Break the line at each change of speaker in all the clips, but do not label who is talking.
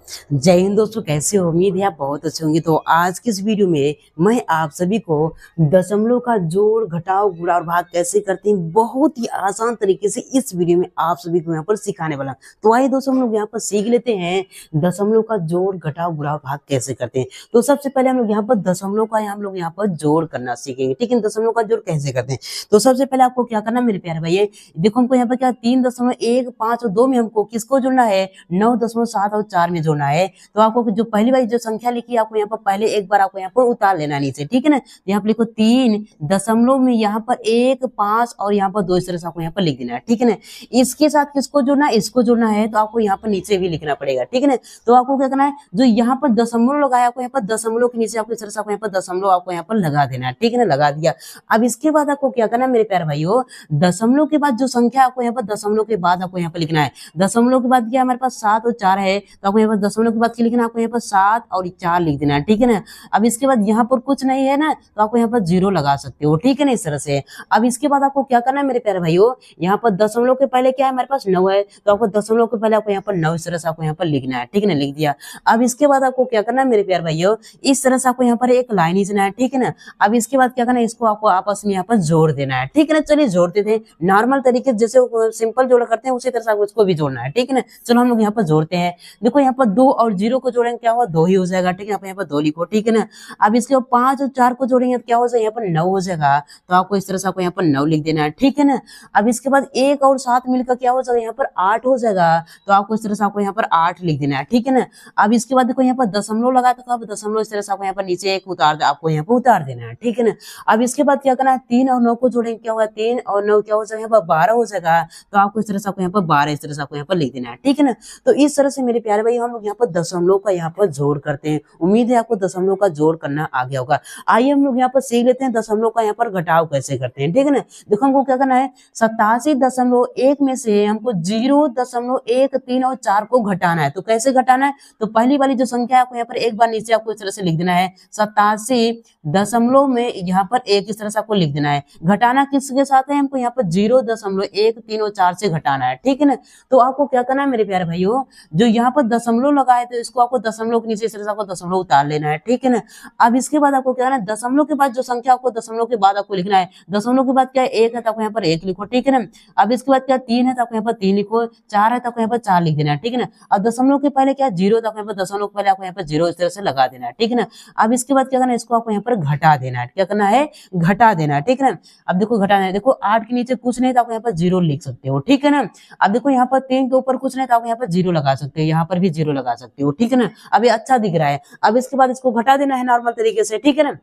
जय हिंद दोस्तों, कैसे हो? उम्मीद है आप बहुत अच्छे होंगे। तो आज की इस वीडियो में मैं आप सभी को दशमलव का जोड़ घटाव गुणा और भाग कैसे करते हैं बहुत ही आसान तरीके से इस वीडियो में आप सभी को यहाँ पर सिखाने वाला। तो आइए दोस्तों हम लोग यहाँ पर सीख लेते हैं दशमलव का जोड़ घटाव गुणा और भाग कैसे करते हैं। तो सबसे पहले हम लोग यहाँ पर दशमलव का हम लोग यहाँ पर जोड़ करना सीखेंगे। ठीक है, दशमलव का जोड़ कैसे करते हैं। तो सबसे पहले आपको क्या करना मेरे प्यारे भाई, देखो हमको यहाँ पर क्या 3.1 5 और 2 में हमको किसको जोड़ना है, 9.7 और 4 में जोड़ना है। तो आपको जो पहली वाली जो संख्या लिखी है आपको यहाँ पर पहले एक बार आपको यहाँ पर उतार लेना नीचे। ठीक है ना, यहाँ पर लिखो 3 दशमलव में यहाँ पर 1 5 और यहाँ पर 2 इस तरह से आपको यहाँ पर लिख देना है। ठीक है ना, इसके साथ किसको जोड़ना है, इसको जोड़ना है तो आपको यहाँ पर नीचे भी लिखना पड़ेगा। ठीक है ना, तो आपको क्या करना है, जो यहाँ पर दशमलव लगाया आपको यहाँ पर दशमलव के नीचे आपको इस तरह से आपको यहाँ पर दशमलव आपको यहाँ पर लगा देना है। ठीक है ना, लगा दिया। अब इसके बाद आपको क्या करना है मेरे प्यारे भाइयों, दशमलव के बाद जो संख्या आपको यहाँ पर दशमलव के बाद आपको यहाँ पर लिखना है। दशमलव के बाद क्या हमारे पास 7 और 4 है, तो आपको यहाँ पर दशमलव के बाद क्या लिखना है, आपको यहाँ पर 7 और 4 लिख देना है। ठीक है ना, अब इसके बाद यहाँ पर कुछ नहीं है ना, तो आपको यहाँ पर 0 लगा सकते हो। ठीक है ना, इस तरह से। अब इसके बाद आपको क्या करना है मेरे प्यारे भाइयों, यहाँ पर दशमलव के पहले क्या है हमारे पास 9 है, तो आपको दशमलव के पहले आपको यहाँ पर 9 इस तरह से आपको यहाँ पर लिखना है। ठीक है ना, लिख दिया। अब इसके बाद आपको क्या करना है मेरे प्यारे भाइयों, इस तरह से आपको यहाँ पर एक लाइन खींचना है। ठीक है ना, अब इसके बाद क्या करना है, इसको आपको आपस में यहाँ पर जोड़ देना है। ठीक है ना, चलिए जोड़ते थे नॉर्मल तरीके जैसे सिंपल जोड़ करते हैं उसी तरह से आपको इसको भी जोड़ना है। ठीक है ना, चलो हम लोग यहाँ पर जोड़ते हैं। देखो यहाँ पर 2 और 0 को जोड़ेंगे क्या हुआ, 2 ही हो जाएगा। ठीक है, आप यहाँ पर 2 लिखो। ठीक है ना, अब इसके बाद 5 और 4 को जोड़ेंगे तो क्या हो जाएगा, यहाँ पर 9 हो जाएगा, तो आपको इस तरह से आपको यहाँ पर 9 लिख देना है। ठीक है ना, अब इसके बाद 1 और 7 मिलकर क्या हो जाएगा, यहाँ पर 8 हो जाएगा, तो आपको इस तरह से आपको यहाँ पर 8 लिख देना है। ठीक है ना, अब इसके बाद देखो यहाँ पर दशमलव लगा तो आप दशमलव इस तरह से आपको यहाँ पर नीचे एक उतार आपको यहाँ पर उतार देना है। ठीक है ना, अब इसके बाद क्या करना है, 3 और 9 को जोड़ेंगे क्या होगा, 3 और 9 क्या हो जाएगा, यहाँ पर 12 हो जाएगा, तो आपको इस तरह से आपको यहाँ पर 12 इस तरह से आपको यहाँ पर लिख देना है। ठीक है ना, तो इस तरह से मेरे प्यारे भाई हम लोग यहाँ पर दशमलव का यहाँ पर जोड़ करते हैं। उम्मीद है आपको दशमलव का जोड़ करना आ गया होगा। आइए हम लोग यहाँ पर सीख लेते हैं दशमलव का यहाँ पर घटाव कैसे करते हैं। ठीक है ना, देखो हमको क्या करना है, 87.1 में से हमको 0.13 और 4 को घटाना है। तो कैसे घटाना है, तो पहली वाली जो संख्या है आपको यहाँ पर एक बार नीचे आपको इस तरह से लिख देना है, 87 दशमलव में यहाँ पर 1 इस तरह से आपको लिख देना है। घटाना किसके साथ है, हमको यहाँ पर 0.13 और 4 से घटाना है। ठीक है ना, तो आपको क्या करना है मेरे प्यारे भाइयों, जो यहाँ पर दशमलव लगाए तो इसको आपको दशमलव के नीचे इस तरह से आपको दशमलव उतार लेना है। ठीक है ना, अब इसके बाद आपको क्या करना है, दशमलव के बाद जो संख्या आपको दशमलव के बाद आपको लिखना है, दशमलव के बाद क्या है 1 है तो आपको यहाँ पर 1 लिखो। ठीक है ना, अब इसके बाद क्या 3 है तो आपको यहाँ पर 3 लिखो, 4 है तो आपको यहाँ पर 4 लिख देना है। ठीक है ना, अब दशमलव के पहले क्या 0 तो आपको यहाँ पर दशमलव के पहले आपको यहाँ पर 0 इस तरह से लगा देना है। ठीक है ना, अब इसके बाद क्या करना है, इसको आपको यहाँ पर घटा देना है। क्या करना है, घटा देना है। ठीक है ना, अब देखो घटाना है, देखो 8 के नीचे कुछ नहीं तो आपको यहाँ पर 0 लिख सकते हो। ठीक है ना, अब देखो यहाँ पर 3 के ऊपर कुछ नहीं तो आप यहाँ पर 0 लगा सकते हो, यहाँ पर भी 0 लगा सकते हो। ठीक है ना, अब ये अच्छा दिख रहा है। अब इसके बाद इसको घटा देना है नॉर्मल तरीके से। ठीक है ना,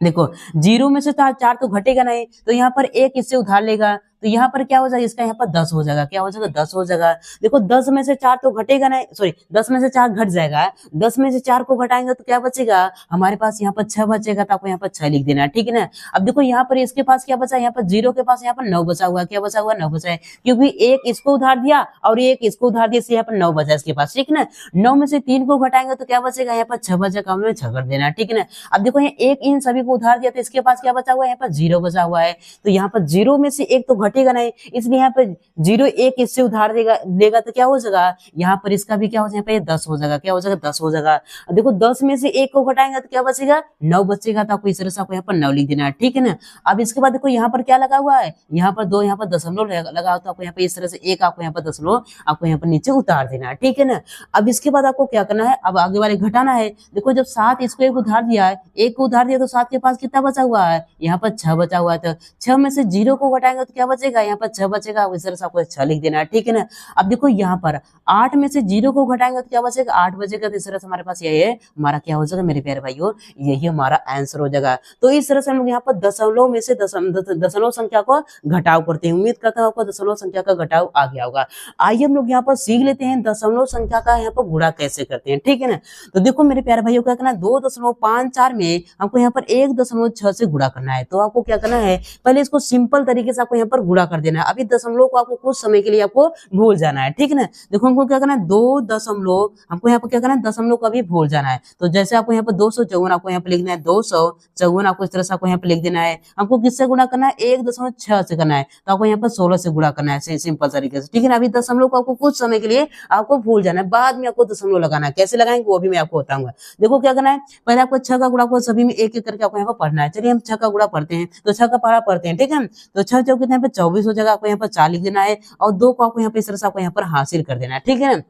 देखो 0 में से 4 तो घटेगा नहीं, तो यहाँ पर 1 इससे उधार लेगा, तो यहाँ पर क्या हो जाएगा, इसका यहाँ पर 10 हो जाएगा। क्या हो जाएगा, 10 हो जाएगा। देखो 10 में से 4 तो घटेगा नहीं, सॉरी 10 में से 4 घट जाएगा, 10 में से 4 को घटाएंगे तो क्या बचेगा हमारे पास, यहाँ पर 6 बचेगा, तो आपको यहाँ पर 6 लिख देना है। ठीक है ना, अब देखो यहाँ पर इसके पास क्या बचा, यहाँ पर 0 के पास यहाँ पर 9 बचा हुआ है। क्या बचा हुआ, 9 बचा है, क्योंकि 1 इसको उधार दिया और 1 इसको उधार दिया, इसलिए यहाँ पर 9 बचा इसके पास। ठीक है ना, 9 में से 3 को घटाएंगे तो क्या बचेगा, यहाँ पर 6 बचेगा, हमें 6 कर देना। ठीक है ना, अब देखो यहाँ 1 इन सभी को उधार दिया तो इसके पास क्या बचा हुआ है, यहाँ पर 0 बचा हुआ है, तो यहाँ पर 0 में से 1 तो घटेगा नहीं, इसलिए यहाँ पे 0 1 इससे उधार देगा तो क्या हो जाएगा, यहाँ पर इसका भी क्या हो जाएगा, 10 हो जाएगा। क्या हो जाएगा, 10 हो जाएगा। देखो 10 में से 1 को घटाएंगे तो क्या बचेगा, 9 बचेगा, तो आपको इस तरह से आपको यहाँ पर 9 लिख देना है। ठीक है ना, अब इसके बाद देखो यहाँ पर क्या लगा हुआ है, यहाँ पर 2 यहाँ पर दशमलव लगा हो, तो आपको यहाँ पर इस तरह से 1 आपको यहाँ पर दशमलव आपको यहाँ पर नीचे उतार देना है। ठीक है ना, अब इसके बाद आपको क्या करना है, अब आगे वाले घटाना है। देखो जब 7 इसको 1 उधार दिया है, 1 को उधार दिया तो 7 के पास कितना बचा हुआ है, यहाँ पर 6 बचा हुआ है, तो 6 में से 0 को घटाएंगे तो क्या बचेगा, यहाँ पर 6 बचेगा, इस तरह से आपको 6 लिख देना है। ठीक है ना, अब देखो यहाँ पर 8 में से 0 को घटाएंगे तो क्या बचेगा, 8 बचेगा, तो इस तरह से हमारे पास ये है हमारा क्या हो जाएगा मेरे प्यारे भाइयों, यही हमारा आंसर हो जाएगा। तो इस तरह से हम लोग यहाँ पर दशमलव में से दशमलव संख्या को घटाव करते हैं। उम्मीद करता हूँ आपको दशमलव संख्या का घटाव आ गया होगा। आइए हम लोग यहाँ पर सीख लेते हैं दशमलव संख्या का यहाँ पर गुणा कैसे करते हैं। ठीक है ना, तो देखो मेरे प्यारे भाइयों क्या करना है, 2.54 में हमको यहाँ पर 1.6 से गुणा करना है। तो आपको क्या करना है, पहले इसको सिंपल तरीके से आपको यहाँ पर गुणा कर देना है। अभी दशमलव को आपको कुछ समय के लिए आपको भूल जाना है, ठीक है ना। देखो हमको क्या करना है, 2 दशमलव हमको यहाँ पर क्या करना है, दशमलव को अभी भूल जाना है। तो जैसे आपको यहाँ पर 254 आपको यहाँ पे लिखना है, 254 आपको इस तरह से आपको यहाँ पे लिख देना है। हमको किससे गुणा करना है, 1.6 से करना है, तो आपको यहाँ पर 16 से गुणा करना है, सिंपल तरीके से, ठीक है ना। अभी दशमलव को आपको कुछ समय के लिए आपको भूल जाना है, बाद में आपको दशमलव लगाना है। कैसे लगाएंगे वो भी मैं आपको बताऊंगा। देखो क्या करना है, पहले आपको 6 का गुणा को सभी में एक एक करके आपको यहाँ पर पढ़ना है। चलिए हम 6 का गुणा पढ़ते हैं, तो 6 का पढ़ा पढ़ते हैं, ठीक है। तो 6 चौके यहाँ पे 24 हो जाएगा, आपको यहाँ पर 4 लिख देना है, और 2 को आपको यहाँ पे इस तरह से आपको यहाँ पर हासिल कर देना है, ठीक है ना।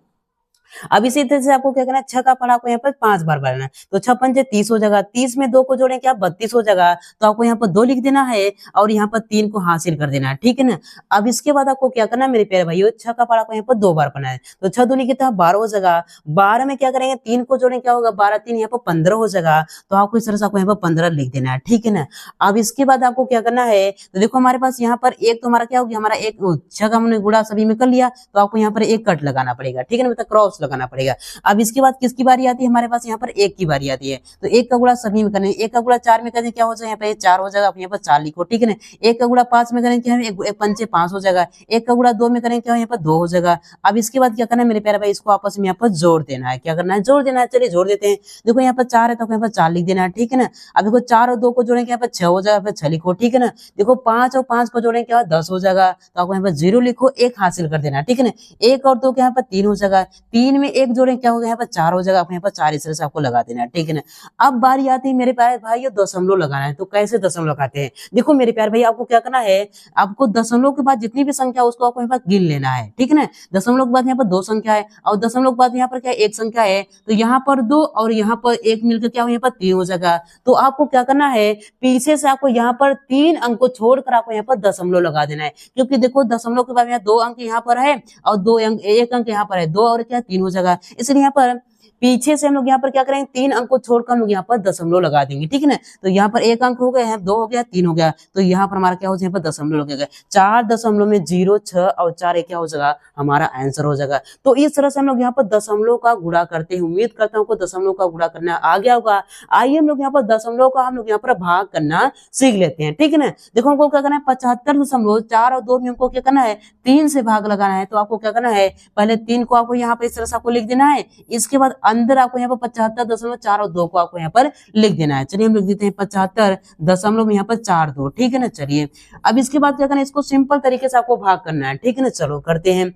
अब इसी तरह से आपको क्या करना है, 6 का पढ़ा आपको यहाँ पर 5 बार बढ़ना है, तो 6 पंजे 30 हो जाएगा, 30 में 2 को जोड़ें क्या 32 हो जाएगा, तो आपको यहाँ पर 2 लिख देना है और यहाँ पर 3 को हासिल कर देना है, ठीक है ना। अब इसके बाद आपको क्या करना है मेरे प्यारे भाइयों, 6 का पढ़ा को यहाँ पर 2 बार पढ़ना है, तो 6 दूनी कितना 12 हो जाएगा, 12 में क्या करेंगे 3 को जोड़ें क्या होगा 12 3 यहाँ पर 15 हो जाएगा, तो आपको इस तरह से आपको यहाँ पर 15 लिख देना है, ठीक है ना। अब इसके बाद आपको क्या करना है, तो देखो हमारे पास यहाँ पर एक तो हमारा क्या हो गया, हमारा एक 6 का हमने गुणा सभी में कर लिया, तो आपको यहाँ पर एक कट लगाना पड़ेगा, ठीक है ना, मतलब क्रॉस लगाना पड़ेगा। अब इसके बाद किसकी बारी आती है, हमारे पास यहाँ पर एक की बारी आती है, तो एक का गुणा सभी में करें, एक का गुणा 4 में करें क्या हो जाएगा, यहाँ पे 4 हो जाएगा, आप यहाँ पर 4 लिखो, ठीक है ना। एक का गुणा 5 में करें क्या, एक पंचे 5 हो जाएगा, एक का गुणा 2 में करें क्या, यहाँ पर 2 हो जाएगा। अब इसके बाद क्या करना है मेरे प्यारे भाई, इसको आपस में यहाँ पर जोड़ देना है, क्या करना है जोड़ देना है। चलिए जोड़ देते हैं, देखो यहाँ पर 4 है तो यहाँ पर 4 लिख देना है, ठीक है ना। अब देखो 4 और 2 को जोड़ेंगे यहाँ पर 6 हो जाएगा, 6 लिखो, ठीक है ना। देखो 5 और 5 को जोड़ेंगे क्या 10 हो जाएगा, तो आपको यहाँ पर 0 लिखो, 1 हासिल कर देना, ठीक है ना। 1 और 2 के यहाँ पर 3 हो जाएगा, 3 में 1 जोड़ें क्या होगा यहाँ पर 4 हो जाएगा, आपको यहाँ पर 4 इस तरह से आपको लगा देना है, ठीक है ना। अब बारी आती है मेरे प्यारे भाई ये दशमलव लगाना है, तो कैसे दशमलव लगाते हैं, देखो मेरे प्यारे भाई आपको क्या करना है, आपको दशमलव के बाद जितनी भी संख्या उसको आपको यहाँ पर गिन लेना है, ठीक है ना। दशमलव के बाद यहाँ पर 2 संख्या है और दशमलव के बाद यहाँ पर क्या एक संख्या है, तो यहाँ पर 2 और यहाँ पर 1 मिलकर क्या हो यहाँ पर 3 हो जाएगा। तो आपको क्या करना है, पीछे से आपको यहाँ पर 3 अंक को छोड़कर आपको यहाँ पर दशमलव लगा देना है, क्योंकि देखो दशमलव के बाद यहाँ 2 अंक यहाँ पर है और 2 अंक 1 अंक यहाँ पर है, 2 और क्या 3 हो जाएगा, इसलिए यहाँ पर पीछे से हम लोग यहाँ पर क्या करेंगे 3 अंक को छोड़कर हम लोग यहाँ पर दशमलव लगा देंगे, ठीक है ना। तो यहाँ पर 1 अंक हो गया, 2 हो गया, 3 हो गया, तो यहाँ पर हमारा क्या हो जाएगा, यहाँ पर दशमलव लगेगा, 4 दशमलव में 0 6 और 4 क्या हो जाएगा, हमारा आंसर हो जाएगा। तो इस तरह से हम लोग यहाँ पर दशमलव का गुणा करते हैं। उम्मीद करता हूँ आपको दशमलव का गुणा करना आ गया होगा। आइए हम लोग यहाँ पर दशमलव का हम लोग यहाँ पर भाग करना सीख लेते हैं, ठीक है ना। देखो हमको क्या करना है, 75.4 और 2 में हमको क्या करना है 3 से भाग लगाना है, तो आपको क्या करना है, पहले 3 को आपको यहाँ पर इस तरह से आपको लिख देना है, इसके बाद अंदर आपको यहाँ पर 75.4 और 2 को आपको यहाँ पर लिख देना है। चलिए हम लिख देते हैं 75 यहाँ पर 4 2, ठीक है ना। चलिए अब इसके बाद क्या करना है, इसको सिंपल तरीके से आपको भाग करना है, ठीक है ना। चलो करते हैं।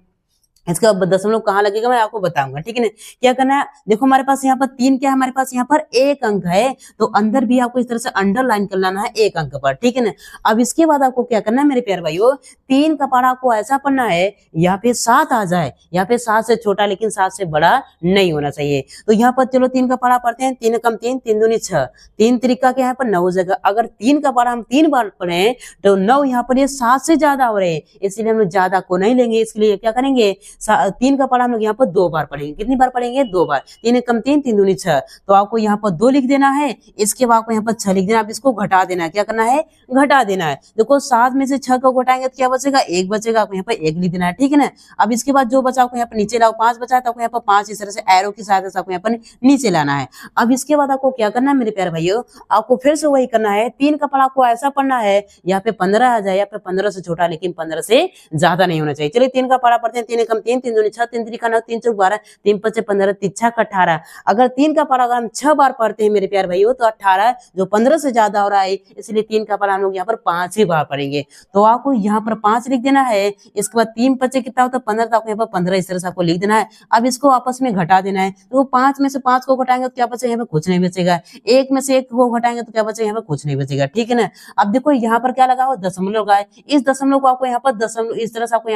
इसका दशमलव कहाँ लगेगा मैं आपको बताऊंगा, ठीक है ना। क्या करना है, देखो हमारे पास यहाँ पर 3 क्या है, हमारे पास यहाँ पर 1 अंक है, तो अंदर भी आपको इस तरह से अंडरलाइन कर लाना है 1 अंक पर, ठीक है ना। अब इसके बाद आपको क्या करना है मेरे प्यारे भाइयों, 3 का पढ़ा आपको ऐसा पढ़ना है यहाँ पे 7 आ जाए, यहाँ पे 7 से छोटा लेकिन 7 से बड़ा नहीं होना चाहिए। तो यहाँ पर चलो 3 का पढ़ा पढ़ते हैं, 3 कम 3 3 दूनी 6, 3 त्रिका के यहाँ पर 9 हो जाएगा। अगर 3 का पढ़ा हम 3 बार पढ़े तो 9 यहाँ पर ये 7 से ज्यादा हो रहे हैं, इसलिए हम लोग ज्यादा को नहीं लेंगे, इसके लिए क्या करेंगे 3 का पढ़ा हम लोग यहाँ पर 2 बार पढ़ेंगे। कितनी बार पढ़ेंगे 2 बार, 3 कम 3 3 दूनी 6, तो आपको यहाँ पर 2 लिख देना है, इसके बाद आपको यहाँ पर 6 लिख देना। अब इसको घटा देना है, क्या करना है घटा देना है। देखो 7 में से 6 को घटाएंगे तो क्या बचेगा 1 बचेगा, आपको यहाँ पर 1 लिख देना है, ठीक है ना। अब इसके बाद जो बचा आपको यहाँ पर नीचे लाओ, 5 बचा तो आपको यहाँ पर 5 इस तरह से एरो की सहायता से आपको यहाँ पर नीचे लाना है। अब इसके बाद आपको क्या करना है मेरे प्यारे भाइयों, आपको फिर से वही करना है, 3 का पढ़ा आपको ऐसा पढ़ना है यहाँ पे 15 आ जाए, यहाँ पे 15 से छोटा लेकिन 15 से ज्यादा नहीं होना चाहिए। चलिए 3 का पढ़ा पढ़ते हैं, 3 कम 3 3 दूनी 6, 3 त्रिका 9, 3 चौक 12, 3 पचे 15, 3 छक 18। अगर 3 का पढ़ा अगर हम 6 बार पढ़ते हैं मेरे प्यारे भाइयों तो 18 जो 15 से ज्यादा हो रहा है, इसलिए 3 का पढ़ा हम लोग यहाँ पर 5 ही बार पढ़ेंगे। तो आपको यहाँ पर 5 लिख देना है, इसके बाद 3 पचे कितना होता है 15, तो आपको यहाँ पर 15 इस तरह से आपको लिख देना है। अब इसको आपस में घटा देना है, तो 5 में से 5 को घटाएंगे तो क्या बचेगा, यहाँ पर कुछ नहीं बचेगा। 1 में से 1 को घटाएंगे तो क्या बचेगा, यहाँ पर कुछ नहीं बचेगा, ठीक है ना। अब देखो यहाँ पर क्या लगा हुआ दशमलव लगा है, इस दशमलव को आपको यहाँ पर दशमलव इस तरह से आपको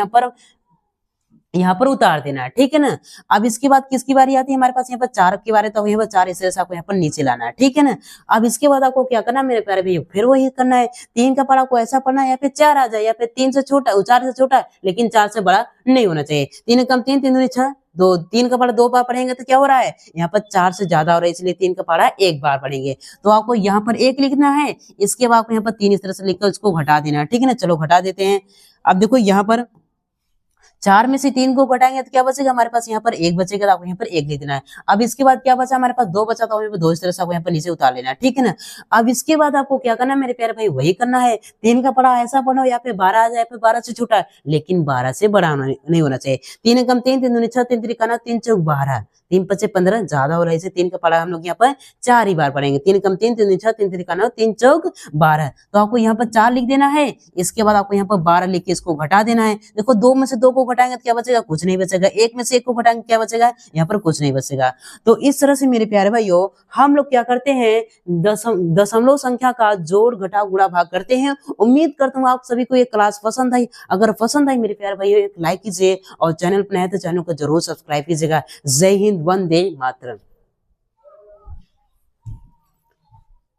यहाँ पर उतार देना है, ठीक है ना। अब इसके बाद किसकी बारी आती है, हमारे पास यहाँ पर 4 की बारी, तो यहाँ पर 4 इस तरह से आपको यहाँ पर नीचे लाना है, ठीक है ना। अब इसके बाद आपको क्या करना है मेरे प्यारे भैया, फिर वही करना है, 3 का पढ़ा को ऐसा पढ़ना है यहाँ पे 4 आ जाए, यहाँ पे 3 से छोटा 4 से छोटा लेकिन 4 से बड़ा नहीं होना चाहिए। 3 कम 3 3 दूनी 6, 2 3 का पढ़ा 2 बार पढ़ेंगे तो क्या हो रहा है, यहाँ पर 4 से ज्यादा हो रहा है, इसलिए 3 का पढ़ा 1 बार पढ़ेंगे। तो आपको यहाँ पर 1 लिखना है, इसके बाद आपको यहाँ पर 3 इस तरह से लिखकर उसको घटा देना है, ठीक है ना। चलो घटा देते हैं। अब देखो यहाँ पर 4 में से 3 को घटाएंगे तो क्या बचेगा हमारे पास, यहाँ पर 1 बचेगा, तो आपको यहाँ पर 1 लिख देना है। अब इसके बाद क्या बचा हमारे पास, 2 बचा, तो यहाँ पर 2 इस तरह से आपको यहाँ पर नीचे उतार लेना है, ठीक है ना। अब इसके बाद आपको क्या करना है मेरे प्यारे भाई, वही करना है। 3 का पढ़ा ऐसा पढ़ो या फिर 12 आ जाए, फिर 12 से छोटा है, लेकिन 12 से बड़ा नहीं होना चाहिए। 3 कम 3, 3 दूनी 6, 3 3 का 3 चौक 12, 3 पचे 15 ज्यादा हो रहा है, इसे 3 का पढ़ा हम लोग यहाँ पर 4 ही बार पढ़ेंगे। 3 कम 3, 3 दूनी 6, 3 3 का 9, 3 चौक 12, तो आपको यहाँ पर 4 लिख देना है। इसके बाद आपको यहाँ पर 12 लिख के इसको घटा देना है। देखो 2 में से 2 को घटाएंगे तो क्या बचेगा, कुछ नहीं बचेगा। 1 में से 1 को घटाएंगे क्या बचेगा, यहाँ पर कुछ नहीं बचेगा। तो इस तरह से मेरे प्यारे भाइयों हम लोग क्या करते हैं, दशमलव संख्या का जोड़ घटाव गुणा भाग करते हैं। उम्मीद करता हूँ आप सभी को ये क्लास पसंद आई। अगर पसंद आई मेरे प्यारे भाइयों एक लाइक कीजिए और चैनल पर नए तो चैनल को जरूर सब्सक्राइब कीजिएगा। जय हिंद, वंदे मातरम।